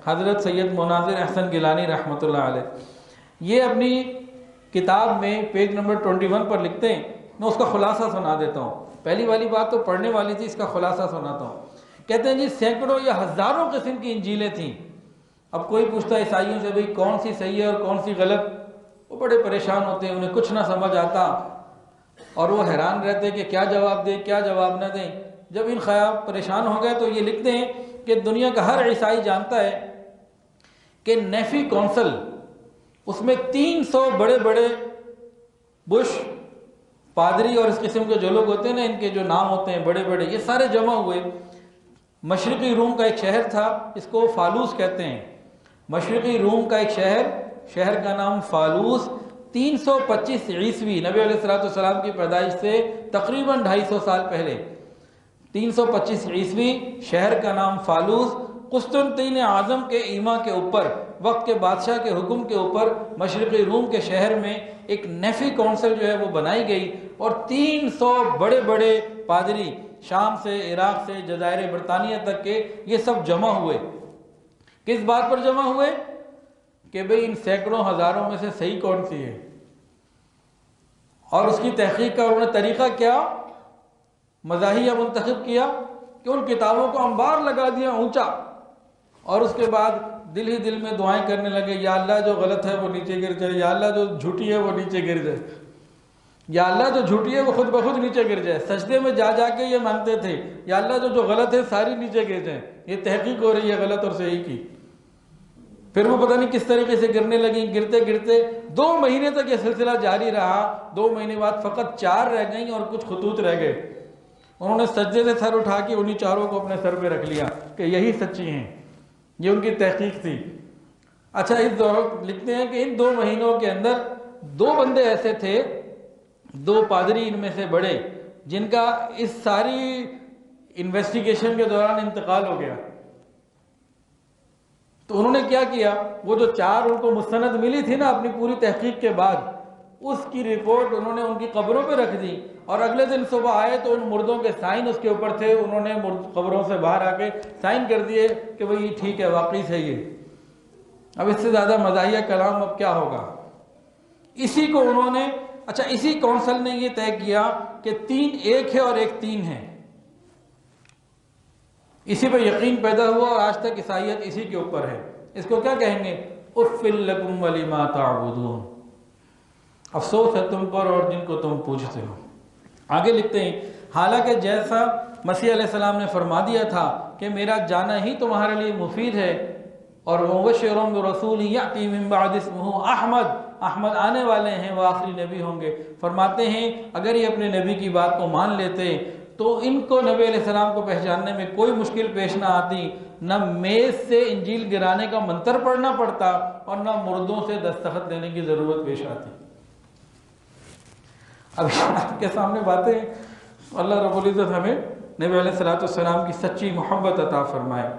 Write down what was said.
حضرت سید مناظر احسن گیلانی رحمۃ اللہ علیہ، یہ اپنی کتاب میں پیج نمبر 21 پر لکھتے ہیں، میں اس کا خلاصہ سنا دیتا ہوں، پہلی والی بات تو پڑھنے والی تھی، اس کا خلاصہ سناتا ہوں۔ کہتے ہیں جی سینکڑوں یا ہزاروں قسم کی انجیلیں تھیں۔ اب کوئی پوچھتا ہے عیسائیوں سے بھئی کون سی صحیح ہے اور کون سی غلط، وہ بڑے پریشان ہوتے ہیں، انہیں کچھ نہ سمجھ آتا اور وہ حیران رہتے کہ کیا جواب دیں کیا جواب نہ دیں۔ جب ان خیال پریشان ہو گئے تو یہ لکھتے ہیں کہ دنیا کا ہر عیسائی جانتا ہے کہ نیفی کونسل، اس میں 300 بڑے بڑے بش پادری اور اس قسم کے جو لوگ ہوتے ہیں نا، ان کے جو نام ہوتے ہیں بڑے بڑے، یہ سارے جمع ہوئے۔ مشرقی روم کا ایک شہر تھا، اس کو فالوس کہتے ہیں، مشرقی روم کا ایک شہر کا نام فالوس، 325 عیسوی نبی علیہ السلام کی پیدائش سے تقریباً 250 سال پہلے، 325 عیسوی، شہر کا نام فالوس، قسطنطین اعظم کے ایما کے اوپر، وقت کے بادشاہ کے حکم کے اوپر مشرقی روم کے شہر میں ایک نیفی کونسل جو ہے وہ بنائی گئی، اور 300 بڑے بڑے پادری شام سے، عراق سے، جزائر برطانیہ تک کے، یہ سب جمع ہوئے۔ کس بات پر جمع ہوئے؟ کہ بھئی ان سینکڑوں ہزاروں میں سے صحیح کون سی ہے، اور اس کی تحقیق کا انہوں نے طریقہ کیا، مزاحیہ منتخب کیا کہ ان کتابوں کو انبار لگا دیا اونچا، اور اس کے بعد دل ہی دل میں دعائیں کرنے لگے، یا اللہ جو غلط ہے وہ نیچے گر جائے، یا اللہ جو جھوٹی ہے وہ نیچے گر جائے، یا اللہ جو جھوٹی ہے وہ خود بخود نیچے گر جائے۔ سجدے میں جا کے یہ مانگتے تھے، یا اللہ جو غلط ہے ساری نیچے گر جائیں۔ یہ تحقیق ہو رہی ہے غلط اور صحیح کی۔ پھر وہ پتہ نہیں کس طریقے سے گرنے لگیں، گرتے گرتے 2 مہینے تک یہ سلسلہ جاری رہا۔ 2 مہینے بعد فقط 4 رہ گئیں اور کچھ خطوط رہ گئے۔ انہوں نے سجدے سے سر اٹھا کے انہی 4 کو اپنے سر پہ رکھ لیا کہ یہی سچی ہیں، یہ ان کی تحقیق تھی۔ اچھا، اس دور لکھتے ہیں کہ ان 2 مہینوں کے اندر 2 بندے ایسے تھے، 2 پادری ان میں سے بڑے، جن کا اس ساری انویسٹیگیشن کے دوران انتقال ہو گیا۔ تو انہوں نے کیا کیا، وہ جو 4 ان کو مستند ملی تھی نا اپنی پوری تحقیق کے بعد، اس کی رپورٹ انہوں نے ان کی قبروں پہ رکھ دی، اور اگلے دن صبح آئے تو ان مردوں کے سائن اس کے اوپر تھے۔ انہوں نے قبروں سے باہر آ کے سائن کر دیے کہ بھئی ٹھیک ہے، واقعی صحیح ہے۔ اب اس سے زیادہ مزاحیہ کلام اب کیا ہوگا۔ اسی کو انہوں نے، اچھا اسی کونسل نے یہ طے کیا کہ 3 ایک ہے اور 1 3 ہے۔ اسی پہ یقین پیدا ہوا اور آج تک عیسائیت اسی کے اوپر ہے۔ اس کو کیا کہیں گے؟ اف لکم ولما تعبدون، افسوس ہے تم پر اور جن کو تم پوجتے ہو۔ آگے لکھتے ہیں، حالانکہ جیسا مسیح علیہ السلام نے فرما دیا تھا کہ میرا جانا ہی تمہارے لیے مفید ہے، اور مبشر برسول یأتی من بعد اسمہ احمد، احمد آنے والے ہیں، وہ آخری نبی ہوں گے۔ فرماتے ہیں اگر یہ اپنے نبی کی بات کو مان لیتے تو ان کو نبی علیہ السلام کو پہچاننے میں کوئی مشکل پیش نہ آتی، نہ میز سے انجیل گرانے کا منتر پڑھنا پڑتا، اور نہ مردوں سے دستخط لینے کی ضرورت پیش آتی۔ اب آپ کے سامنے باتیں، اللہ رب العزت ہمیں نبی علیہ السلام کی سچی محبت عطا فرمائے۔